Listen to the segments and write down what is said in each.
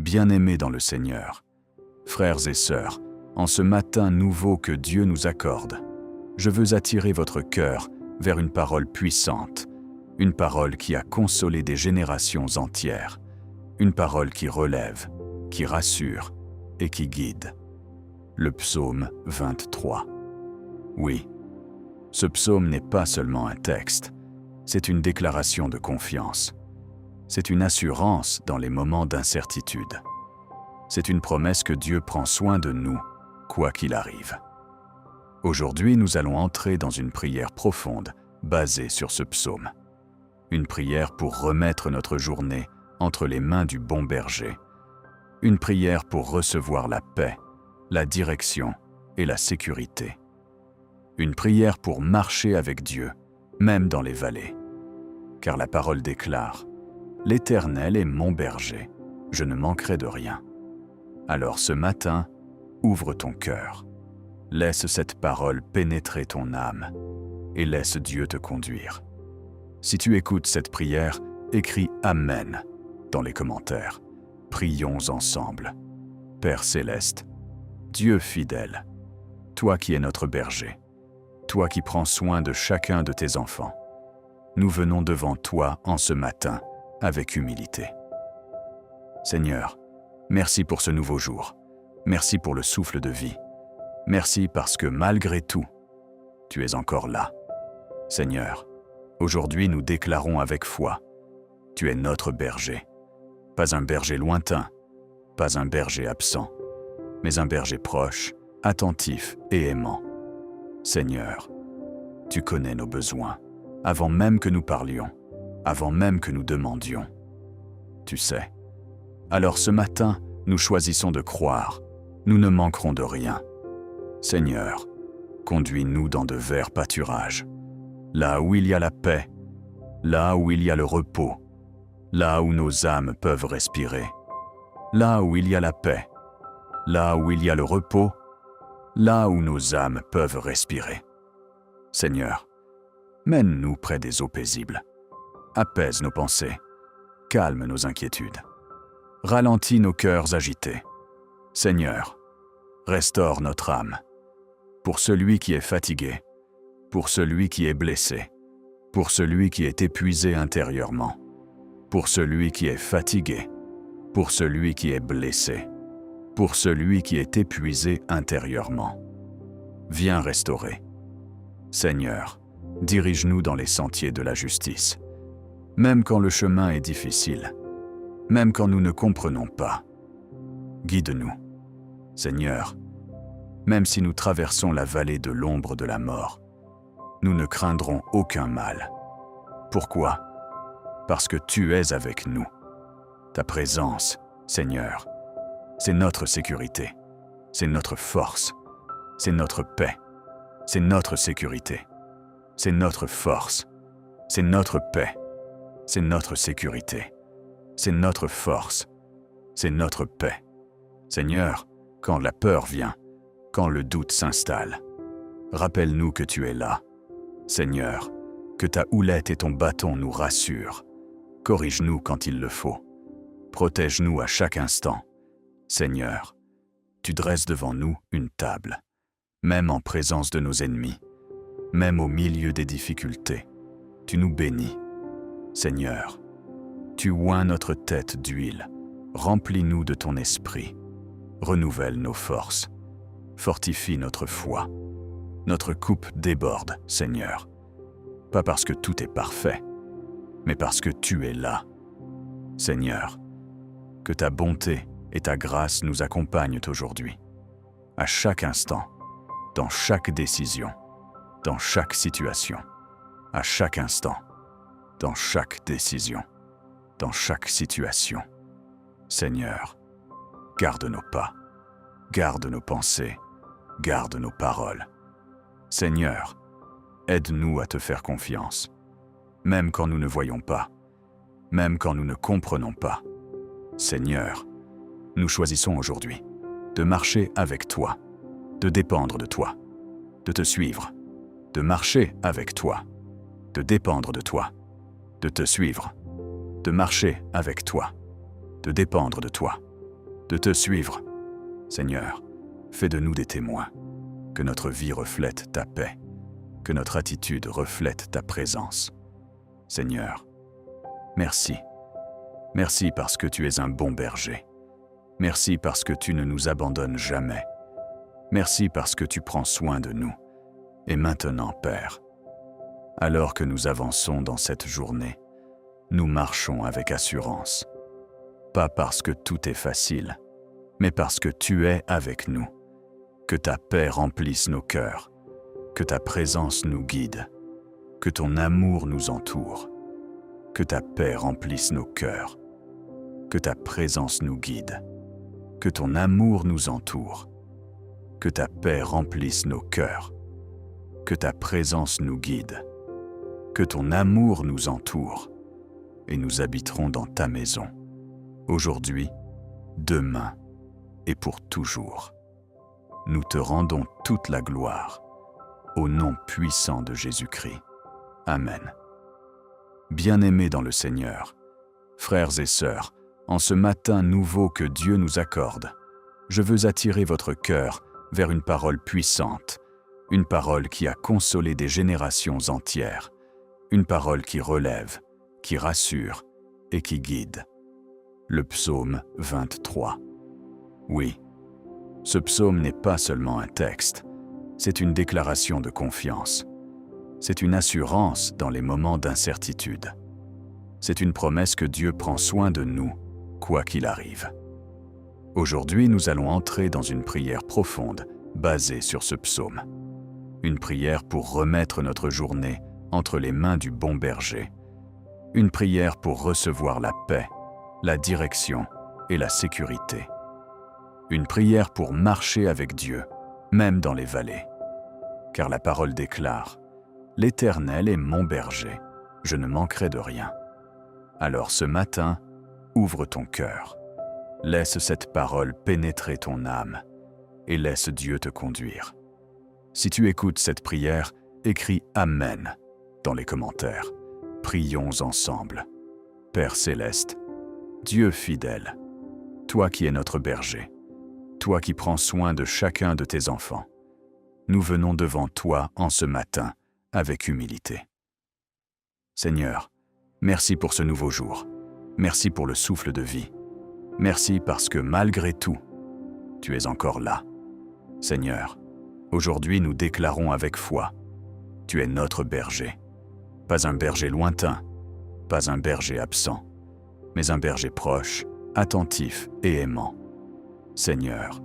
Bien-aimés dans le Seigneur, frères et sœurs, en ce matin nouveau que Dieu nous accorde, je veux attirer votre cœur vers une parole puissante, une parole qui a consolé des générations entières, une parole qui relève, qui rassure et qui guide. Le psaume 23. Oui, ce psaume n'est pas seulement un texte, c'est une déclaration de confiance. C'est une assurance dans les moments d'incertitude. C'est une promesse que Dieu prend soin de nous, quoi qu'il arrive. Aujourd'hui, nous allons entrer dans une prière profonde basée sur ce psaume. Une prière pour remettre notre journée entre les mains du bon berger. Une prière pour recevoir la paix, la direction et la sécurité. Une prière pour marcher avec Dieu, même dans les vallées. Car la parole déclare « L'Éternel est mon berger, je ne manquerai de rien ». Alors ce matin, ouvre ton cœur. Laisse cette parole pénétrer ton âme et laisse Dieu te conduire. Si tu écoutes cette prière, écris « Amen » dans les commentaires. Prions ensemble. Père céleste, Dieu fidèle, toi qui es notre berger, toi qui prends soin de chacun de tes enfants, nous venons devant toi en ce matin avec humilité. Seigneur, merci pour ce nouveau jour. Merci pour le souffle de vie. Merci parce que malgré tout, tu es encore là. Seigneur, aujourd'hui nous déclarons avec foi, tu es notre berger. Pas un berger lointain, pas un berger absent, mais un berger proche, attentif et aimant. Seigneur, tu connais nos besoins, avant même que nous parlions, avant même que nous demandions. Tu sais. Alors ce matin, nous choisissons de croire, nous ne manquerons de rien. Seigneur, conduis-nous dans de verts pâturages, là où il y a la paix, là où il y a le repos, là où nos âmes peuvent respirer, là où il y a la paix, là où il y a le repos, là où nos âmes peuvent respirer. Seigneur, mène-nous près des eaux paisibles, apaise nos pensées, calme nos inquiétudes, ralentis nos cœurs agités. Seigneur, restaure notre âme. Pour celui qui est fatigué, pour celui qui est blessé, pour celui qui est épuisé intérieurement, pour celui qui est fatigué, pour celui qui est blessé, pour celui qui est épuisé intérieurement. Viens restaurer. Seigneur, dirige-nous dans les sentiers de la justice, même quand le chemin est difficile, même quand nous ne comprenons pas. Guide-nous. Seigneur, même si nous traversons la vallée de l'ombre de la mort, nous ne craindrons aucun mal. Pourquoi ? Parce que tu es avec nous. Ta présence, Seigneur, c'est notre sécurité, c'est notre force, c'est notre paix, c'est notre sécurité, c'est notre force, c'est notre paix, c'est notre sécurité, c'est notre force, c'est notre paix. Seigneur, quand la peur vient, quand le doute s'installe, rappelle-nous que tu es là. Seigneur, que ta houlette et ton bâton nous rassurent. Corrige-nous quand il le faut. Protège-nous à chaque instant. Seigneur, tu dresses devant nous une table, même en présence de nos ennemis, même au milieu des difficultés. Tu nous bénis. Seigneur, tu oins notre tête d'huile. Remplis-nous de ton esprit. Renouvelle nos forces. Fortifie notre foi. Notre coupe déborde, Seigneur. Pas parce que tout est parfait, mais parce que tu es là. Seigneur, que ta bonté et ta grâce nous accompagnent aujourd'hui, à chaque instant, dans chaque décision, dans chaque situation, à chaque instant, dans chaque décision, dans chaque situation. Seigneur, garde nos pas, garde nos pensées, garde nos paroles. Seigneur, aide-nous à te faire confiance, même quand nous ne voyons pas, même quand nous ne comprenons pas. Seigneur, nous choisissons aujourd'hui de marcher avec toi, de dépendre de toi, de te suivre, de marcher avec toi, de dépendre de toi, de te suivre, de marcher avec toi, de dépendre de toi, de te suivre. Seigneur, fais de nous des témoins, que notre vie reflète ta paix, que notre attitude reflète ta présence. Seigneur, merci. Merci parce que tu es un bon berger. Merci parce que tu ne nous abandonnes jamais. Merci parce que tu prends soin de nous. Et maintenant, Père, alors que nous avançons dans cette journée, nous marchons avec assurance. Pas parce que tout est facile, mais parce que tu es avec nous. Que ta paix remplisse nos cœurs, que ta présence nous guide, que ton amour nous entoure, que ta paix remplisse nos cœurs, que ta présence nous guide, que ton amour nous entoure, que ta paix remplisse nos cœurs, que ta présence nous guide, que ton amour nous entoure, et nous habiterons dans ta maison, aujourd'hui, demain et pour toujours. Nous te rendons toute la gloire, au nom puissant de Jésus-Christ. Amen. Bien-aimés dans le Seigneur, frères et sœurs, en ce matin nouveau que Dieu nous accorde, je veux attirer votre cœur vers une parole puissante, une parole qui a consolé des générations entières, une parole qui relève, qui rassure et qui guide. Le psaume 23. Oui, ce psaume n'est pas seulement un texte, c'est une déclaration de confiance. C'est une assurance dans les moments d'incertitude. C'est une promesse que Dieu prend soin de nous, quoi qu'il arrive. Aujourd'hui, nous allons entrer dans une prière profonde basée sur ce psaume. Une prière pour remettre notre journée entre les mains du bon berger. Une prière pour recevoir la paix, la direction et la sécurité. Une prière pour marcher avec Dieu, même dans les vallées. Car la parole déclare « L'Éternel est mon berger, je ne manquerai de rien ». Alors ce matin, ouvre ton cœur. Laisse cette parole pénétrer ton âme et laisse Dieu te conduire. Si tu écoutes cette prière, écris « Amen » dans les commentaires. Prions ensemble. Père céleste, Dieu fidèle, toi qui es notre berger, toi qui prends soin de chacun de tes enfants, nous venons devant toi en ce matin avec humilité. Seigneur, merci pour ce nouveau jour. Merci pour le souffle de vie. Merci parce que malgré tout, tu es encore là. Seigneur, aujourd'hui nous déclarons avec foi, tu es notre berger. Pas un berger lointain, pas un berger absent, mais un berger proche, attentif et aimant. Seigneur,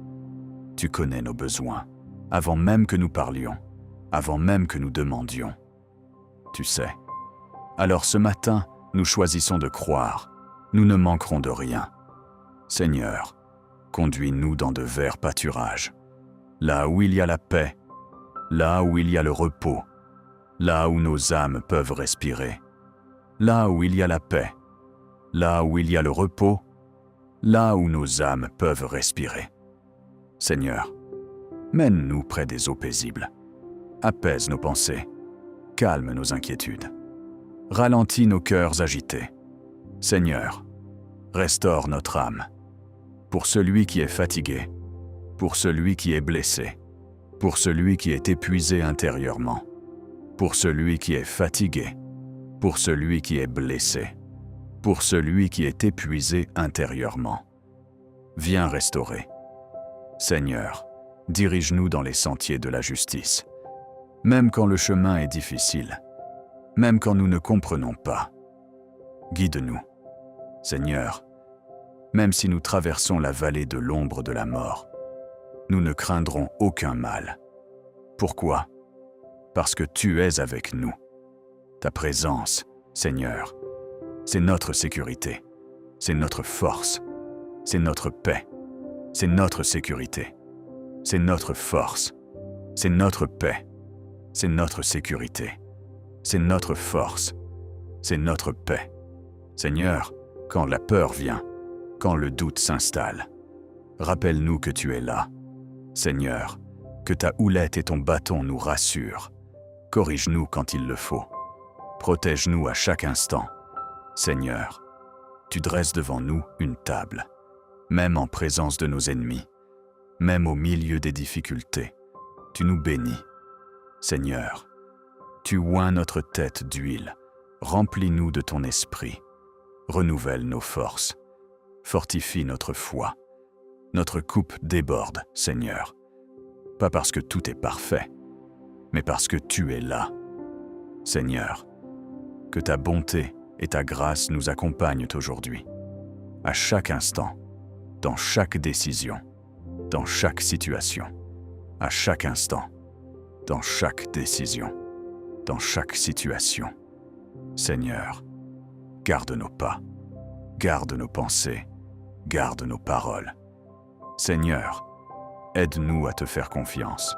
tu connais nos besoins, avant même que nous parlions, avant même que nous demandions. Tu sais. Alors ce matin, nous choisissons de croire, nous ne manquerons de rien. Seigneur, conduis-nous dans de verts pâturages, là où il y a la paix, là où il y a le repos, là où nos âmes peuvent respirer, là où il y a la paix, là où il y a le repos, là où nos âmes peuvent respirer. Seigneur, mène-nous près des eaux paisibles, apaise nos pensées, calme nos inquiétudes, ralentis nos cœurs agités. Seigneur, restaure notre âme. Pour celui qui est fatigué, pour celui qui est blessé, pour celui qui est épuisé intérieurement, pour celui qui est fatigué, pour celui qui est blessé, pour celui qui est épuisé intérieurement. Viens restaurer. Seigneur, dirige-nous dans les sentiers de la justice, même quand le chemin est difficile, même quand nous ne comprenons pas. Guide-nous. Seigneur, même si nous traversons la vallée de l'ombre de la mort, nous ne craindrons aucun mal. Pourquoi? Parce que tu es avec nous. Ta présence, Seigneur, c'est notre sécurité, c'est notre force, c'est notre paix, c'est notre sécurité, c'est notre force, c'est notre paix, c'est notre sécurité, c'est notre force, c'est notre paix. Seigneur, quand la peur vient, quand le doute s'installe, rappelle-nous que tu es là. Seigneur, que ta houlette et ton bâton nous rassurent. Corrige-nous quand il le faut. Protège-nous à chaque instant. Seigneur, tu dresses devant nous une table. Même en présence de nos ennemis, même au milieu des difficultés, tu nous bénis. Seigneur, tu oins notre tête d'huile, remplis-nous de ton esprit, renouvelle nos forces, fortifie notre foi. Notre coupe déborde, Seigneur, pas parce que tout est parfait, mais parce que tu es là. Seigneur, que ta bonté et ta grâce nous accompagnent aujourd'hui, à chaque instant, dans chaque décision, dans chaque situation, à chaque instant, dans chaque décision, dans chaque situation. Seigneur, garde nos pas, garde nos pensées, garde nos paroles. Seigneur, aide-nous à te faire confiance,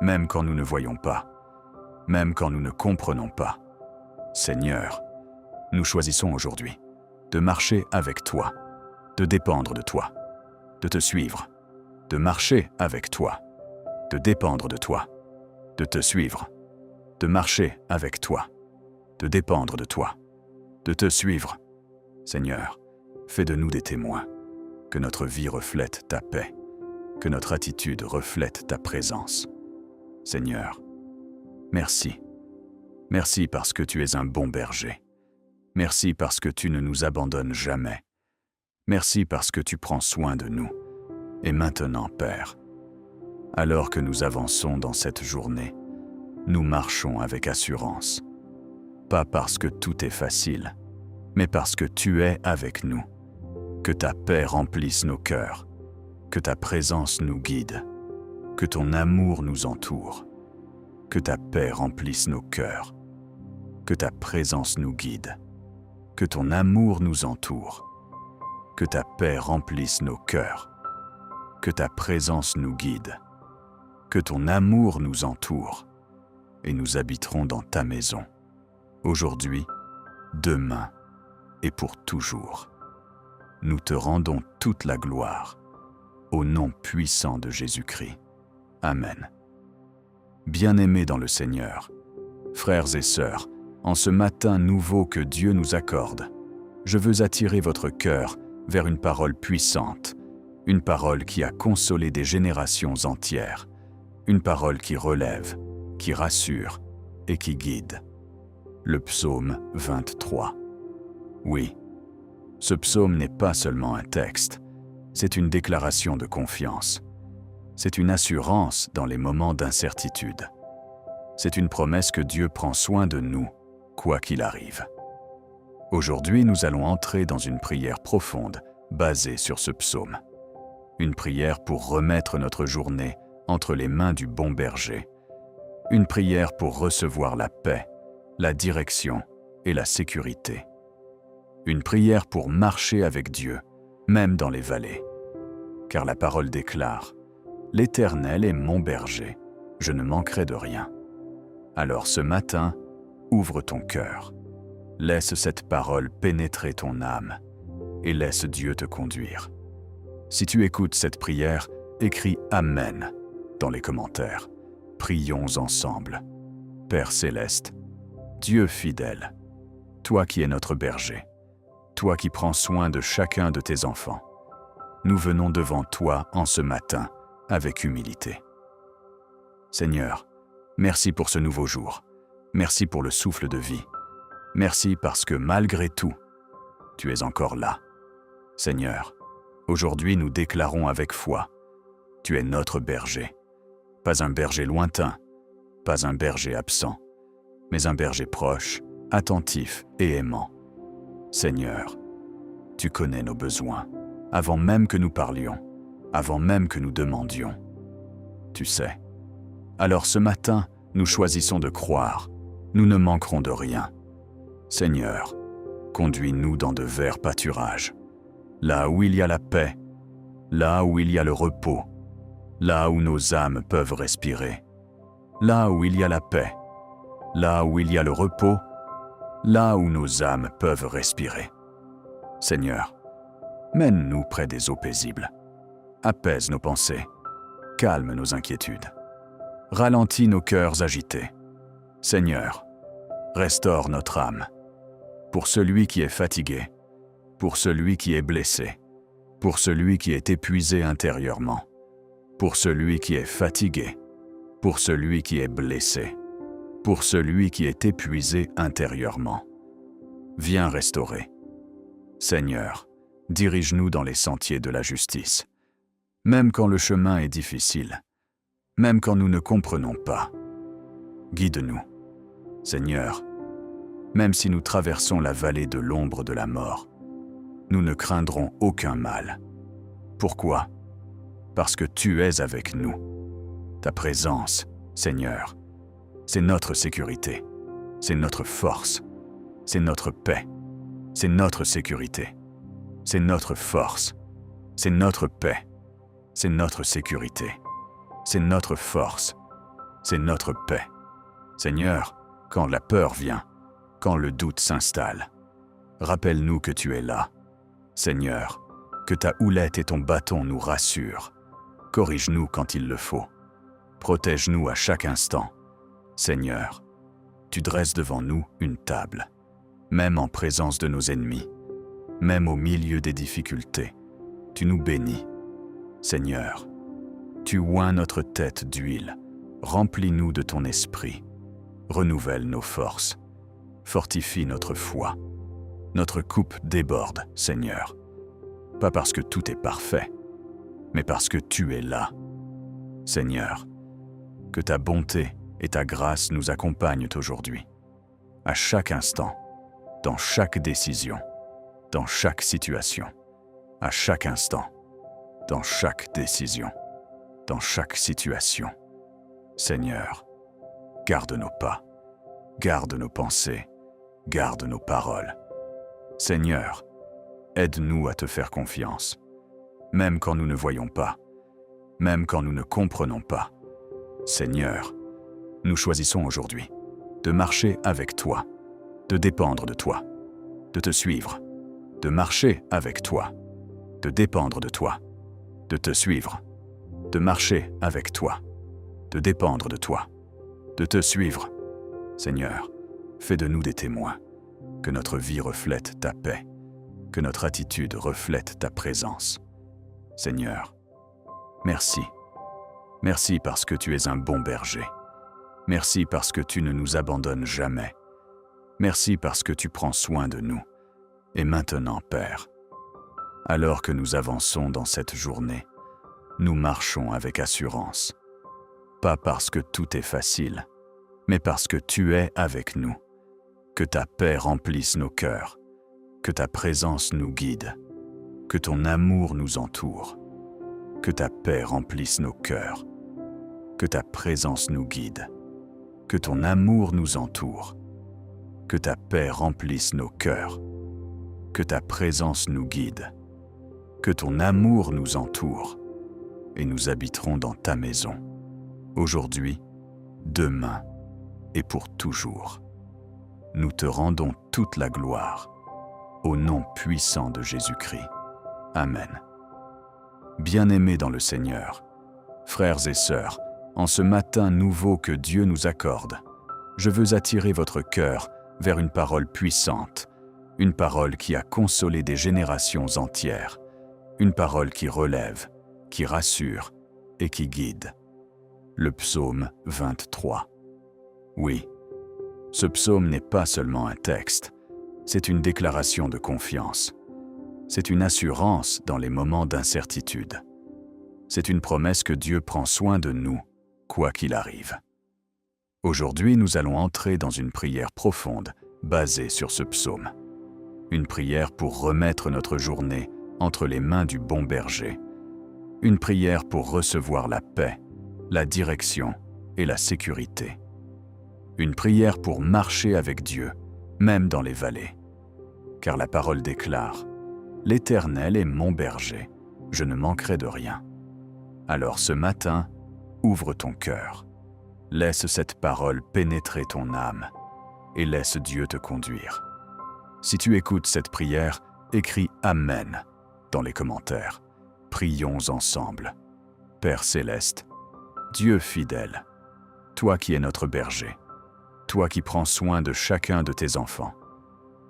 même quand nous ne voyons pas, même quand nous ne comprenons pas. Seigneur, nous choisissons aujourd'hui de marcher avec toi, de dépendre de toi, de te suivre, de marcher avec toi, de dépendre de toi, de te suivre, de marcher avec toi, de dépendre de toi, de te suivre. Seigneur, fais de nous des témoins, que notre vie reflète ta paix, que notre attitude reflète ta présence. Seigneur, merci. Merci parce que tu es un bon berger. Merci parce que tu ne nous abandonnes jamais. Merci parce que tu prends soin de nous. Et maintenant, Père, alors que nous avançons dans cette journée, nous marchons avec assurance. Pas parce que tout est facile, mais parce que tu es avec nous. Que ta paix remplisse nos cœurs, que ta présence nous guide, que ton amour nous entoure, que ta paix remplisse nos cœurs, que ta présence nous guide, que ton amour nous entoure, que ta paix remplisse nos cœurs, que ta présence nous guide, que ton amour nous entoure, et nous habiterons dans ta maison, aujourd'hui, demain et pour toujours. Nous te rendons toute la gloire, au nom puissant de Jésus-Christ. Amen. Bien-aimés dans le Seigneur, frères et sœurs, en ce matin nouveau que Dieu nous accorde, je veux attirer votre cœur vers une parole puissante, une parole qui a consolé des générations entières, une parole qui relève, qui rassure et qui guide. Le psaume 23. Oui, ce psaume n'est pas seulement un texte, c'est une déclaration de confiance. C'est une assurance dans les moments d'incertitude. C'est une promesse que Dieu prend soin de nous, quoi qu'il arrive. Aujourd'hui, nous allons entrer dans une prière profonde basée sur ce psaume. Une prière pour remettre notre journée entre les mains du bon berger. Une prière pour recevoir la paix, la direction et la sécurité. Une prière pour marcher avec Dieu, même dans les vallées. Car la parole déclare « L'Éternel est mon berger, je ne manquerai de rien ». Alors ce matin, ouvre ton cœur. Laisse cette parole pénétrer ton âme et laisse Dieu te conduire. Si tu écoutes cette prière, écris « Amen » dans les commentaires. Prions ensemble. Père céleste, Dieu fidèle, toi qui es notre berger, toi qui prends soin de chacun de tes enfants, nous venons devant toi en ce matin avec humilité. Seigneur, merci pour ce nouveau jour. Merci pour le souffle de vie. Merci parce que malgré tout, tu es encore là. Seigneur, aujourd'hui nous déclarons avec foi, tu es notre berger. Pas un berger lointain, pas un berger absent, mais un berger proche, attentif et aimant. Seigneur, tu connais nos besoins, avant même que nous parlions, avant même que nous demandions. Tu sais. Alors ce matin, nous choisissons de croire, nous ne manquerons de rien. Seigneur, conduis-nous dans de verts pâturages, là où il y a la paix, là où il y a le repos, là où nos âmes peuvent respirer, là où il y a la paix, là où il y a le repos, là où nos âmes peuvent respirer. Seigneur, mène-nous près des eaux paisibles, apaise nos pensées, calme nos inquiétudes, ralentis nos cœurs agités. Seigneur, restaure notre âme. Pour celui qui est fatigué, pour celui qui est blessé, pour celui qui est épuisé intérieurement, pour celui qui est fatigué, pour celui qui est blessé, pour celui qui est épuisé intérieurement. Viens restaurer. Seigneur, dirige-nous dans les sentiers de la justice, même quand le chemin est difficile, même quand nous ne comprenons pas. Guide-nous, Seigneur, même si nous traversons la vallée de l'ombre de la mort, nous ne craindrons aucun mal. Pourquoi? Parce que tu es avec nous. Ta présence, Seigneur, c'est notre sécurité, c'est notre force, c'est notre paix, c'est notre sécurité, c'est notre force, c'est notre paix, c'est notre sécurité, c'est notre force, c'est notre paix. Seigneur, quand la peur vient, quand le doute s'installe, rappelle-nous que tu es là. Seigneur, que ta houlette et ton bâton nous rassurent. Corrige-nous quand il le faut. Protège-nous à chaque instant. Seigneur, tu dresses devant nous une table, même en présence de nos ennemis, même au milieu des difficultés. Tu nous bénis. Seigneur, tu oins notre tête d'huile. Remplis-nous de ton esprit. Renouvelle nos forces. Fortifie notre foi. Notre coupe déborde, Seigneur. Pas parce que tout est parfait, mais parce que tu es là. Seigneur, que ta bonté et ta grâce nous accompagnent aujourd'hui, à chaque instant, dans chaque décision, dans chaque situation, à chaque instant, dans chaque décision, dans chaque situation. Seigneur, garde nos pas, garde nos pensées, garde nos paroles. Seigneur, aide-nous à te faire confiance, même quand nous ne voyons pas, même quand nous ne comprenons pas. Seigneur, nous choisissons aujourd'hui de marcher avec toi, de dépendre de toi, de te suivre, de marcher avec toi, de dépendre de toi, de te suivre, de marcher avec toi, de dépendre de toi, de te suivre. Seigneur, fais de nous des témoins, que notre vie reflète ta paix, que notre attitude reflète ta présence. Seigneur, merci. Merci parce que tu es un bon berger. Merci parce que tu ne nous abandonnes jamais. Merci parce que tu prends soin de nous. Et maintenant, Père, alors que nous avançons dans cette journée, nous marchons avec assurance. Pas parce que tout est facile, mais parce que tu es avec nous. Que ta paix remplisse nos cœurs, que ta présence nous guide, que ton amour nous entoure, que ta paix remplisse nos cœurs, que ta présence nous guide, que ton amour nous entoure, que ta paix remplisse nos cœurs, que ta présence nous guide, que ton amour nous entoure, et nous habiterons dans ta maison, aujourd'hui, demain et pour toujours. Nous te rendons toute la gloire, au nom puissant de Jésus-Christ. Amen. Bien-aimés dans le Seigneur, frères et sœurs, en ce matin nouveau que Dieu nous accorde, je veux attirer votre cœur vers une parole puissante, une parole qui a consolé des générations entières, une parole qui relève, qui rassure et qui guide. Le psaume 23. Oui, ce psaume n'est pas seulement un texte, c'est une déclaration de confiance. C'est une assurance dans les moments d'incertitude. C'est une promesse que Dieu prend soin de nous, quoi qu'il arrive. Aujourd'hui, nous allons entrer dans une prière profonde basée sur ce psaume. Une prière pour remettre notre journée entre les mains du bon berger. Une prière pour recevoir la paix, la direction et la sécurité. Une prière pour marcher avec Dieu, même dans les vallées. Car la parole déclare « L'Éternel est mon berger, je ne manquerai de rien ». Alors ce matin, ouvre ton cœur. Laisse cette parole pénétrer ton âme et laisse Dieu te conduire. Si tu écoutes cette prière, écris « Amen » dans les commentaires. Prions ensemble. Père céleste, Dieu fidèle, toi qui es notre berger, toi qui prends soin de chacun de tes enfants,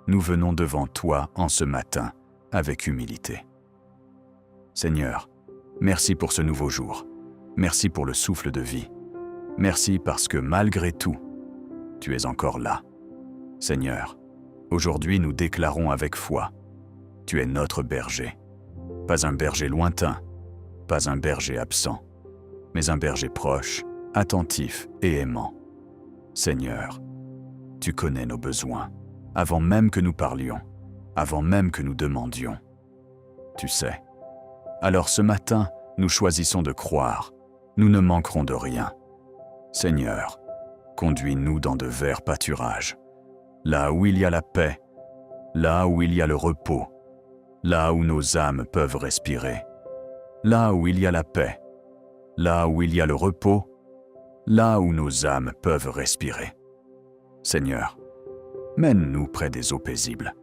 nous venons devant toi en ce matin avec humilité. Seigneur, merci pour ce nouveau jour. Merci pour le souffle de vie. Merci parce que malgré tout, tu es encore là. Seigneur, aujourd'hui nous déclarons avec foi, tu es notre berger. Pas un berger lointain, pas un berger absent, mais un berger proche, attentif et aimant. Seigneur, tu connais nos besoins, avant même que nous parlions, avant même que nous demandions. Tu sais. Alors ce matin, nous choisissons de croire, nous ne manquerons de rien. Seigneur, conduis-nous dans de verts pâturages, là où il y a la paix, là où il y a le repos, là où nos âmes peuvent respirer, là où il y a la paix, là où il y a le repos, là où nos âmes peuvent respirer. Seigneur, mène-nous près des eaux paisibles,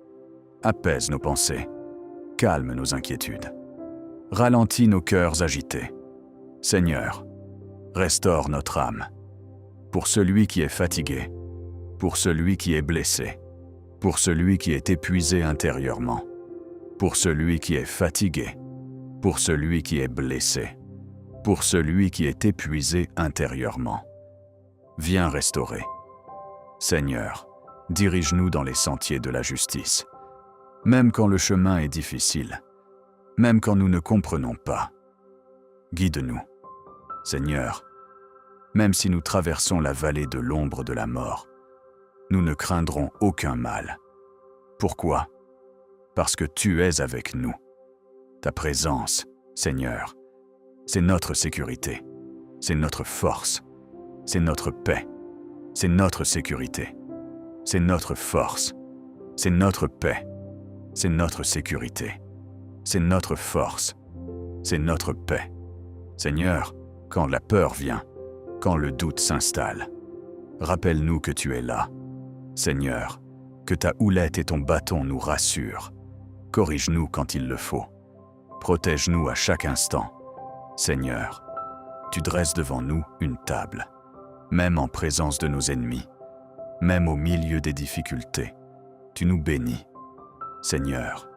apaise nos pensées, calme nos inquiétudes, ralentis nos cœurs agités. Seigneur, restaure notre âme. Pour celui qui est fatigué, pour celui qui est blessé, pour celui qui est épuisé intérieurement, pour celui qui est fatigué, pour celui qui est blessé, pour celui qui est épuisé intérieurement. Viens restaurer. Seigneur, dirige-nous dans les sentiers de la justice, même quand le chemin est difficile, même quand nous ne comprenons pas. Guide-nous. Seigneur, même si nous traversons la vallée de l'ombre de la mort, nous ne craindrons aucun mal. Pourquoi? Parce que tu es avec nous. Ta présence, Seigneur, c'est notre sécurité, c'est notre force, c'est notre paix, c'est notre sécurité, c'est notre force, c'est notre paix, c'est notre sécurité, c'est notre force, c'est notre paix. Seigneur, quand la peur vient, quand le doute s'installe, rappelle-nous que tu es là. Seigneur, que ta houlette et ton bâton nous rassurent. Corrige-nous quand il le faut. Protège-nous à chaque instant. Seigneur, tu dresses devant nous une table, même en présence de nos ennemis, même au milieu des difficultés. Tu nous bénis. Seigneur,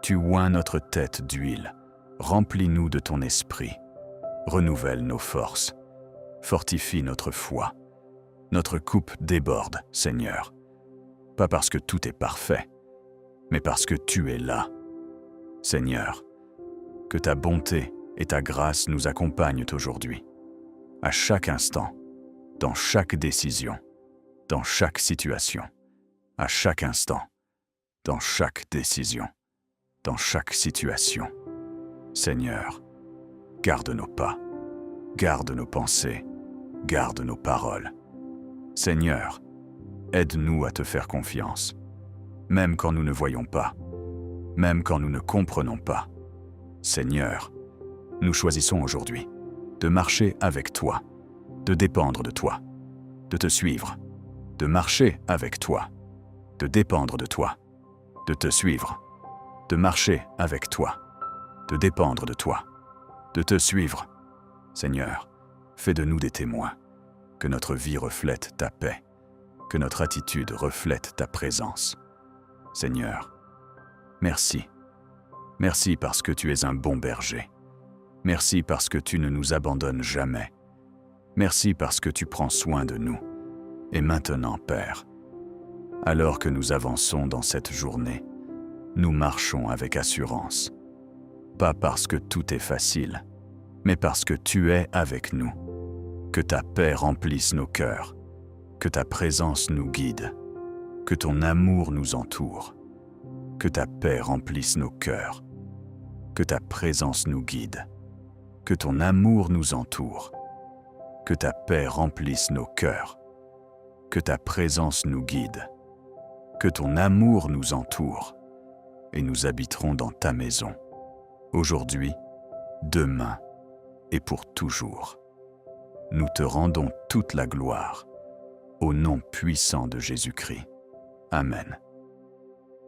tu oins notre tête d'huile. Remplis-nous de ton esprit. Renouvelle nos forces. Fortifie notre foi. Notre coupe déborde, Seigneur. Pas parce que tout est parfait, mais parce que tu es là. Seigneur, que ta bonté et ta grâce nous accompagnent aujourd'hui, à chaque instant, dans chaque décision, dans chaque situation, à chaque instant, dans chaque décision, dans chaque situation. Seigneur, garde nos pas, garde nos pensées, garde nos paroles. Seigneur, aide-nous à te faire confiance, même quand nous ne voyons pas, même quand nous ne comprenons pas. Seigneur, nous choisissons aujourd'hui de marcher avec toi, de dépendre de toi, de te suivre, de marcher avec toi, de dépendre de toi, de te suivre, de marcher avec toi, de dépendre de toi, de te suivre. Seigneur, fais de nous des témoins, que notre vie reflète ta paix, que notre attitude reflète ta présence. Seigneur, merci. Merci parce que tu es un bon berger. Merci parce que tu ne nous abandonnes jamais. Merci parce que tu prends soin de nous. Et maintenant, Père, alors que nous avançons dans cette journée, nous marchons avec assurance. Pas parce que tout est facile, mais parce que tu es avec nous. Que ta paix remplisse nos cœurs, que ta présence nous guide, que ton amour nous entoure, que ta paix remplisse nos cœurs, que ta présence nous guide, que ton amour nous entoure, que ta paix remplisse nos cœurs, que ta présence nous guide, que ton amour nous entoure, et nous habiterons dans ta maison, aujourd'hui, demain et pour toujours. Nous te rendons toute la gloire, au nom puissant de Jésus-Christ. Amen.